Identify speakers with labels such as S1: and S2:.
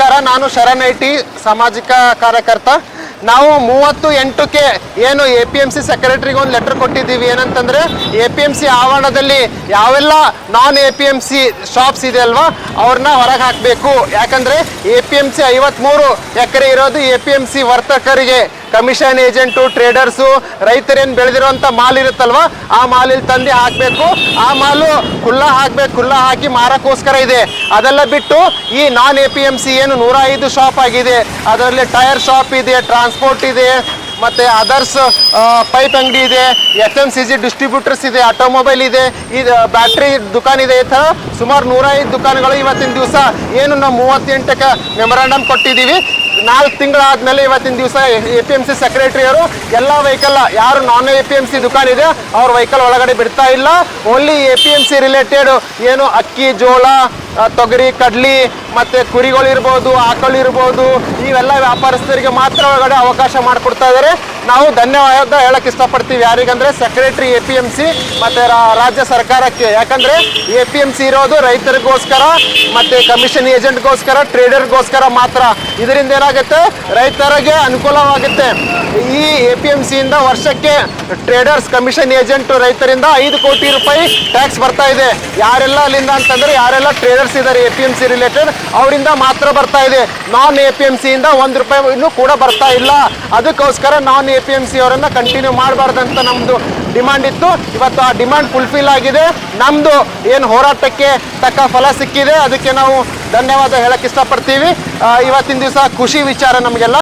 S1: ನಮಸ್ಕಾರ, ನಾನು ಶರಣ್ ಐಟಿ ಸಾಮಾಜಿಕ ಕಾರ್ಯಕರ್ತ. ನಾವು 30/8ಕ್ಕೆ ಏನು APMC ಸೆಕ್ರೆಟರಿಗೆ ಒಂದು ಲೆಟರ್ ಕೊಟ್ಟಿದ್ದೀವಿ. ಏನಂತಂದರೆ APMC ಆವರಣದಲ್ಲಿ ಯಾವೆಲ್ಲ ನಾನ್ APMC ಶಾಪ್ಸ್ ಇದೆ ಅಲ್ವಾ ಅವ್ರನ್ನ ಹೊರಗೆ ಹಾಕಬೇಕು. ಯಾಕಂದರೆ APMC 53 ಎಕರೆ ಇರೋದು APMC ವರ್ತಕರಿಗೆ, ಕಮಿಷನ್ ಏಜೆಂಟು, ಟ್ರೇಡರ್ಸು, ರೈತರೇನು ಬೆಳೆದಿರೋಂಥ ಮಾಲ್ ಇರುತ್ತಲ್ವ ಆ ಮಾಲಿಲ್ಲಿ ತಂದು ಹಾಕಬೇಕು. ಆ ಮಾಲು ಖುಲ್ಲಾ ಹಾಕಬೇಕು, ಖುಲ್ಲಾ ಹಾಕಿ ಮಾರಕ್ಕೋಸ್ಕರ ಇದೆ. ಅದೆಲ್ಲ ಬಿಟ್ಟು ಈ ನಾನ್ APMC ಏನು 105 ಶಾಪ್ ಆಗಿದೆ, ಅದರಲ್ಲಿ ಟೈರ್ ಶಾಪ್ ಇದೆ, ಟ್ರಾನ್ಸ್ಪೋರ್ಟ್ ಇದೆ, ಮತ್ತು ಅದರ್ಸ್ ಪೈಪ್ ಅಂಗಡಿ ಇದೆ, FMCG ಡಿಸ್ಟ್ರಿಬ್ಯೂಟರ್ಸ್ ಇದೆ, ಆಟೋಮೊಬೈಲ್ ಇದೆ, ಇದು ಬ್ಯಾಟ್ರಿ ದುಕಾನ್ ಇದೆ. ಈ ಥರ ಸುಮಾರು 105 ದುಕಾನ್ಗಳು ಇವತ್ತಿನ ದಿವಸ ಏನು ನಾವು 38ಕ್ಕೆ ಮೆಮೊರಾಂಡಮ್ ಕೊಟ್ಟಿದ್ದೀವಿ. 4 ತಿಂಗಳಾದ್ಮೇಲೆ ಇವತ್ತಿನ ದಿವಸ APMC ಸೆಕ್ರೆಟರಿಯವರು ಎಲ್ಲ ವೆಹಿಕಲ್ ಯಾರು ನಾನ್ APMC ದುಕಾನ್ ಇದೆ ಅವ್ರ ವೆಹಿಕಲ್ ಒಳಗಡೆ ಬಿಡ್ತಾ ಇಲ್ಲ. ಓನ್ಲಿ APMC ರಿಲೇಟೆಡ್ ಏನು ಅಕ್ಕಿ, ಜೋಳ, ತೊಗರಿ, ಕಡ್ಲಿ ಮತ್ತು ಕುರಿಗಳಿರ್ಬೋದು, ಆಕಳಿರ್ಬೋದು, ಇವೆಲ್ಲ ವ್ಯಾಪಾರಸ್ಥರಿಗೆ ಮಾತ್ರ ಒಳಗಡೆ ಅವಕಾಶ ಮಾಡಿಕೊಡ್ತಾ ಇದ್ದಾರೆ. ನಾವು ಧನ್ಯವಾದ ಹೇಳಕ್ಕೆ ಇಷ್ಟಪಡ್ತೀವಿ. ಯಾರಿಗಂದರೆ ಸೆಕ್ರೆಟರಿ APMC ಮತ್ತು ರಾಜ್ಯ ಸರ್ಕಾರಕ್ಕೆ. ಯಾಕಂದರೆ APMC ಇರೋದು ರೈತರಿಗೋಸ್ಕರ ಮತ್ತು ಕಮಿಷನ್ ಏಜೆಂಟ್ಗೋಸ್ಕರ, ಟ್ರೇಡರ್ಗೋಸ್ಕರ ಮಾತ್ರ. ಇದರಿಂದ ಏನಾಗುತ್ತೆ, ರೈತರಿಗೆ ಅನುಕೂಲವಾಗುತ್ತೆ. ಈ APMCಯಿಂದ ವರ್ಷಕ್ಕೆ ಟ್ರೇಡರ್ಸ್, ಕಮಿಷನ್ ಏಜೆಂಟು, ರೈತರಿಂದ 5 ಕೋಟಿ ರೂಪಾಯಿ ಟ್ಯಾಕ್ಸ್ ಬರ್ತಾ ಇದೆ. ಯಾರೆಲ್ಲ ಅಲ್ಲಿಂದ ಅಂತಂದರೆ ಯಾರೆಲ್ಲ ಟ್ರೇಡರ್ಸ್ ಇದ್ದಾರೆ APMC ರಿಲೇಟೆಡ್ ಅವರಿಂದ ಮಾತ್ರ ಬರ್ತಾ ಇದೆ. ನಾನ್ APMCಯಿಂದ 1 ರೂಪಾಯಿ ಕೂಡ ಬರ್ತಾ ಇಲ್ಲ. ಅದಕ್ಕೋಸ್ಕರ ನಾನ್ APMC ಅವರನ್ನು ಕಂಟಿನ್ಯೂ ಮಾಡಬಾರ್ದಂತ ನಮ್ಮದು ಡಿಮಾಂಡ್ ಇತ್ತು. ಇವತ್ತು ಆ ಡಿಮಾಂಡ್ ಫುಲ್ಫಿಲ್ ಆಗಿದೆ. ನಮ್ಮದು ಏನು ಹೋರಾಟಕ್ಕೆ ತಕ್ಕ ಫಲ ಸಿಕ್ಕಿದೆ. ಅದಕ್ಕೆ ನಾವು ಧನ್ಯವಾದ ಹೇಳಕ್ಕೆ ಇಷ್ಟಪಡ್ತೀವಿ. ಇವತ್ತಿನ ದಿವಸ ಖುಷಿ ವಿಚಾರ ನಮಗೆಲ್ಲ.